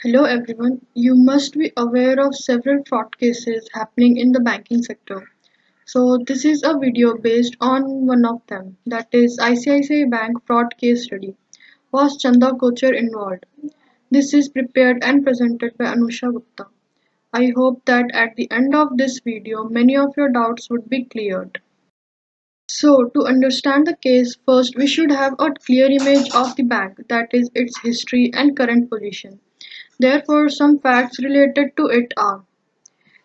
Hello everyone. You must be aware of several fraud cases happening in the banking sector. So this is a video based on one of them, that is ICICI Bank fraud case study. Was Chanda Kochhar involved? This is prepared and presented by Anusha Gupta. I hope that at the end of this video many of your doubts would be cleared. So, to understand the case, first we should have a clear image of the bank, that is, its history and current position. Therefore, some facts related to it are: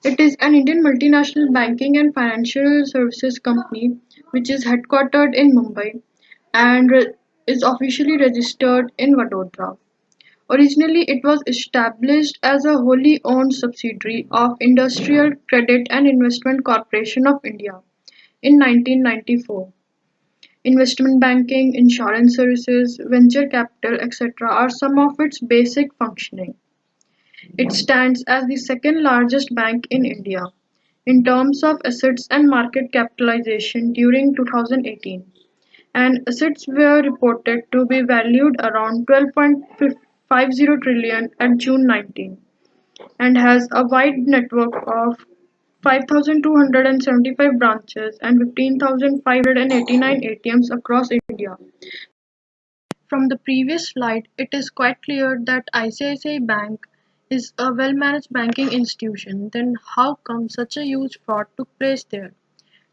it is an Indian multinational banking and financial services company which is headquartered in Mumbai and is officially registered in Vadodara. Originally, it was established as a wholly owned subsidiary of Industrial Credit and Investment Corporation of India in 1994. Investment banking, insurance services, venture capital, etc. are some of its basic functioning. It stands as the second largest bank in India in terms of assets and market capitalization during 2018, and assets were reported to be valued around 12.50 trillion at June 19, and has a wide network of 5,275 branches and 15,589 ATMs across India. From the previous slide, it is quite clear that ICICI Bank is a well-managed banking institution. Then how come such a huge fraud took place there?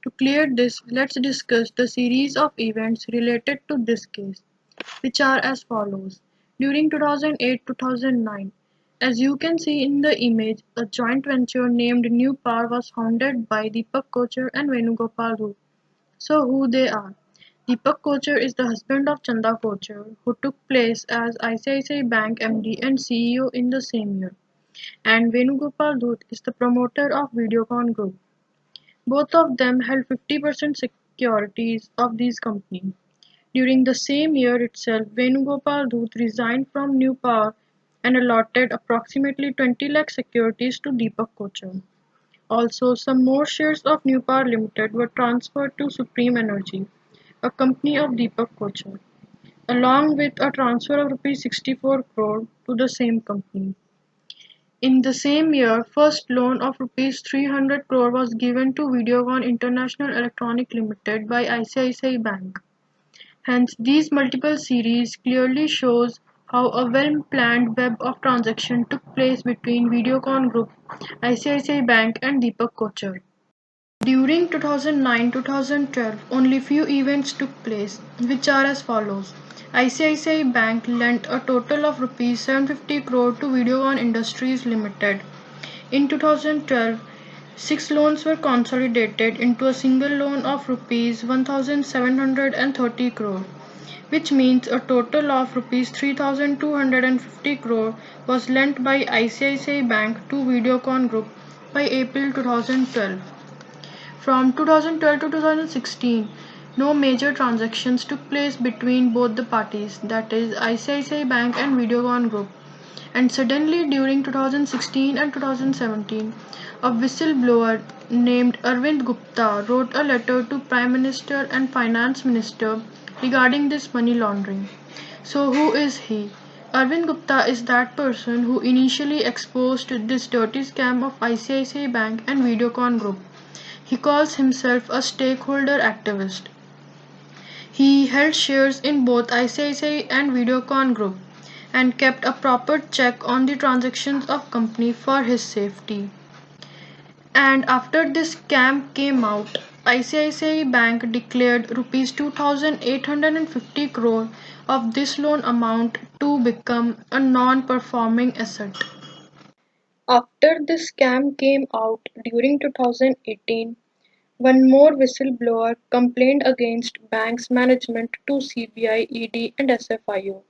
To clear this, let's discuss the series of events related to this case, which are as follows. During 2008-2009, as you can see in the image, a joint venture named New Power was founded by Deepak Kochhar and Venugopal Dhut. So who they are? Deepak Kochhar is the husband of Chanda Kochhar, who took place as ICICI Bank MD and CEO in the same year, and Venugopal Dhut is the promoter of Videocon Group. Both of them held 50% securities of these companies. During the same year itself, Venugopal Dhut resigned from New Power and allotted approximately 20 lakh securities to Deepak Kochhar. Also, some more shares of New Power Limited were transferred to Supreme Energy, a company of Deepak Kochhar, along with a transfer of Rs 64 crore to the same company. In the same year, first loan of Rs 300 crore was given to Videocon International Electronic Limited by ICICI Bank. Hence, these multiple series clearly shows how a well-planned web of transaction took place between Videocon Group, ICICI Bank and Deepak Kochhar. During 2009-2012, only few events took place, which are as follows. ICICI Bank lent a total of Rs 750 crore to Videocon Industries Limited. In 2012, 6 loans were consolidated into a single loan of Rs 1,730 crore, which means a total of Rs 3,250 crore was lent by ICICI Bank to Videocon Group by April 2012. From 2012 to 2016, no major transactions took place between both the parties, that is ICICI Bank and Videocon Group. And suddenly during 2016 and 2017, a whistleblower named Arvind Gupta wrote a letter to Prime Minister and Finance Minister regarding this money laundering. So who is he? Arvind Gupta is that person who initially exposed this dirty scam of ICICI Bank and Videocon Group. He calls himself a stakeholder activist. He held shares in both ICICI and Videocon Group and kept a proper check on the transactions of company for his safety. And after this scam came out, ICICI Bank declared Rs 2,850 crore of this loan amount to become a non-performing asset. After this scam came out during 2018, one more whistleblower complained against bank's management to CBI, ED and SFIO.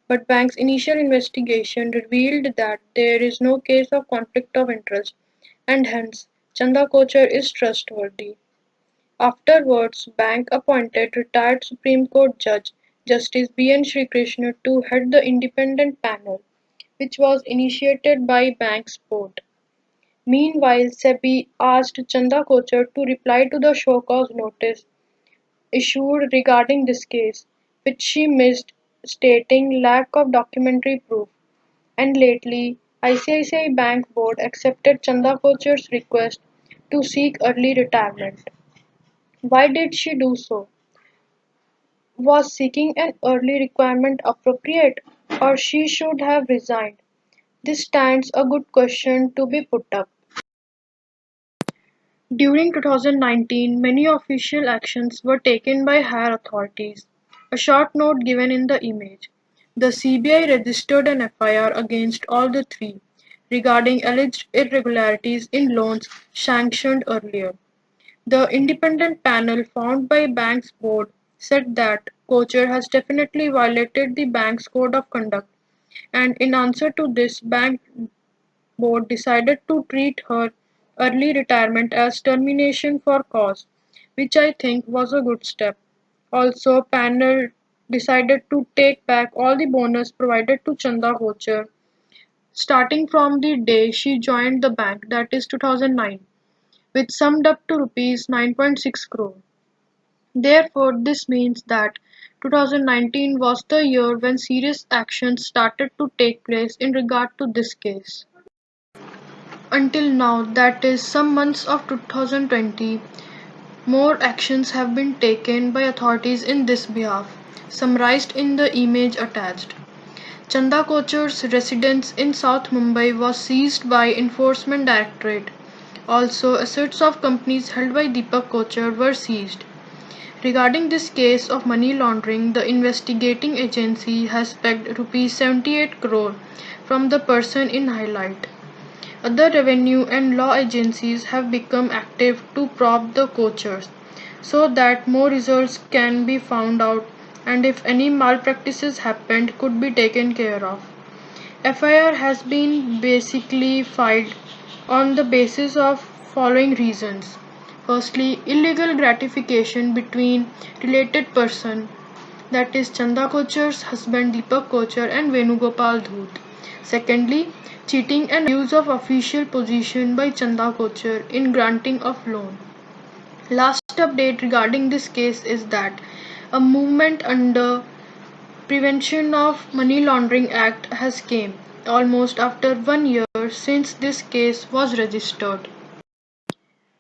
But bank's initial investigation revealed that there is no case of conflict of interest and hence Chanda Kochhar is trustworthy. Afterwards, bank appointed retired Supreme Court Judge Justice B.N. Srikrishna to head the independent panel, which was initiated by bank's board. Meanwhile, SEBI asked Chanda Kochhar to reply to the show cause notice issued regarding this case, which she missed, stating lack of documentary proof. And lately, ICICI Bank board accepted Chanda Kochhar's request to seek early retirement. Why did she do so? Was seeking an early retirement appropriate, or she should have resigned? This stands a good question to be put up. During 2019, many official actions were taken by higher authorities. A short note given in the image. The CBI registered an FIR against all the three regarding alleged irregularities in loans sanctioned earlier. The independent panel formed by bank's board said that Kochhar has definitely violated the bank's code of conduct, and in answer to this, bank board decided to treat her early retirement as termination for cause, which I think was a good step. Also, panel decided to take back all the bonus provided to Chanda Kochhar starting from the day she joined the bank, that is 2009, which summed up to rupees 9.6 crore. Therefore, this means that 2019 was the year when serious actions started to take place in regard to this case. Until now, that is some months of 2020, more actions have been taken by authorities in this behalf, summarized in the image attached. Chanda Kochhar's residence in South Mumbai was seized by Enforcement Directorate. Also, assets of companies held by Deepak Kochhar were seized. Regarding this case of money laundering, the investigating agency has pegged rupees 78 crore from the person in highlight. Other revenue and law agencies have become active to probe the Kochhars so that more results can be found out and if any malpractices happened could be taken care of. FIR has been basically filed on the basis of following reasons. Firstly, illegal gratification between related person, that is Chanda Kochhar's husband Deepak Kochhar and Venugopal Dhoot. Secondly, cheating and abuse of official position by Chanda Kochhar in granting of loan. Last update regarding this case is that a movement under Prevention of Money Laundering Act has came almost after 1 year since this case was registered.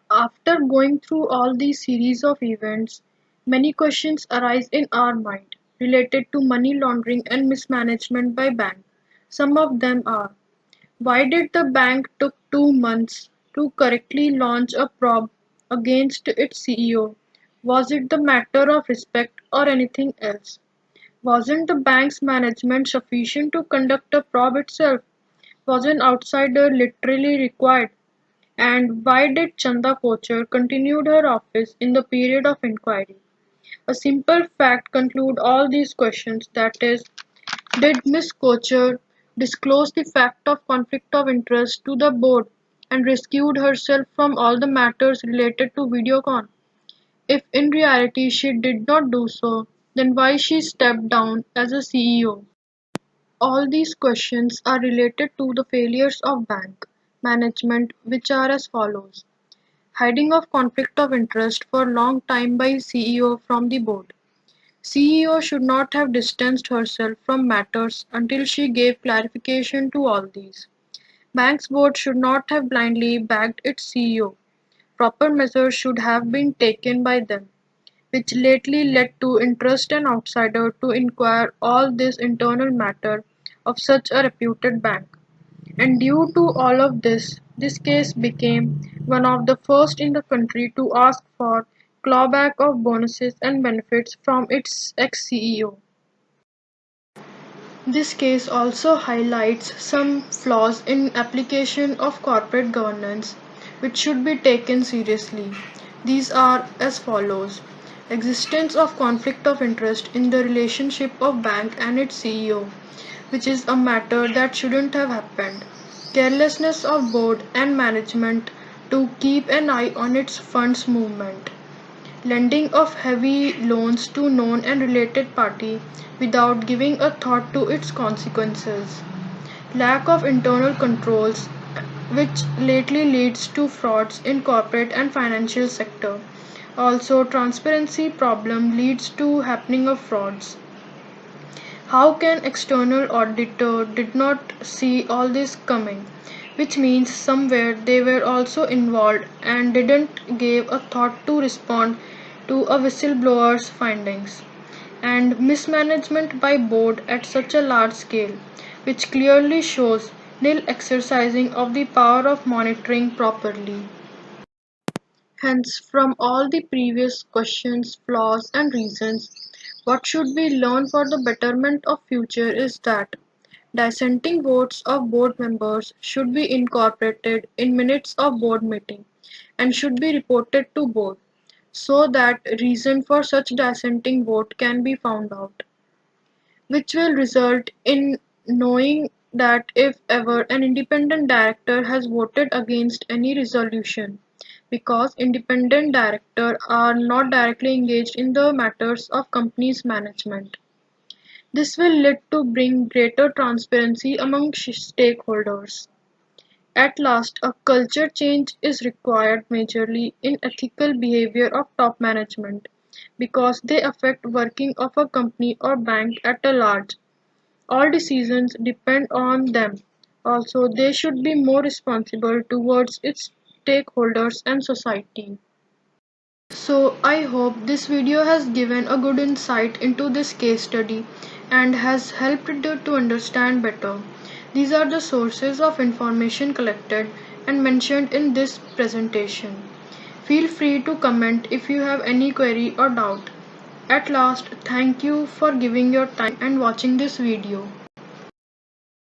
After going through all these series of events, many questions arise in our mind related to money laundering and mismanagement by bank. Some of them are: why did the bank took 2 months to correctly launch a probe against its CEO? Was it the matter of respect or anything else? Wasn't the bank's management sufficient to conduct a probe itself? Was an outsider literally required? And why did Chanda Kochhar continued her office in the period of inquiry? A simple fact conclude all these questions, that is, did Miss Kochhar disclose the fact of conflict of interest to the board and rescued herself from all the matters related to Videocon? If in reality she did not do so, then why she stepped down as a CEO? All these questions are related to the failures of bank management, which are as follows: hiding of conflict of interest for long time by CEO from the board. CEO should not have distanced herself from matters until she gave clarification to all these. Bank's board should not have blindly backed its CEO. Proper measures should have been taken by them, which lately led to interest an outsider to inquire all this internal matter of such a reputed bank. And due to all of this, this case became one of the first in the country to ask for clawback of bonuses and benefits from its ex-CEO. This case also highlights some flaws in application of corporate governance which should be taken seriously. These are as follows: existence of conflict of interest in the relationship of bank and its CEO, which is a matter that shouldn't have happened. Carelessness of board and management to keep an eye on its funds movement. Lending of heavy loans to known and related party without giving a thought to its consequences. Lack of internal controls which lately leads to frauds in corporate and financial sector. Also, transparency problem leads to happening of frauds. How can external auditor did not see all this coming? Which means somewhere they were also involved and didn't give a thought to respond to a whistleblower's findings. And mismanagement by board at such a large scale, which clearly shows nil exercising of the power of monitoring properly. Hence, from all the previous questions, flaws, and reasons, what should we learn for the betterment of future is that dissenting votes of board members should be incorporated in minutes of board meeting and should be reported to board so that reason for such dissenting vote can be found out, which will result in knowing that if ever an independent director has voted against any resolution, because independent directors are not directly engaged in the matters of company's management. This will lead to bring greater transparency among stakeholders. At last, a culture change is required majorly in ethical behavior of top management because they affect working of a company or bank at a large. All decisions depend on them. Also, they should be more responsible towards its stakeholders and society. So, I hope this video has given a good insight into this case study and has helped you to understand better. These are the sources of information collected and mentioned in this presentation. Feel free to comment if you have any query or doubt. At last, thank you for giving your time and watching this video.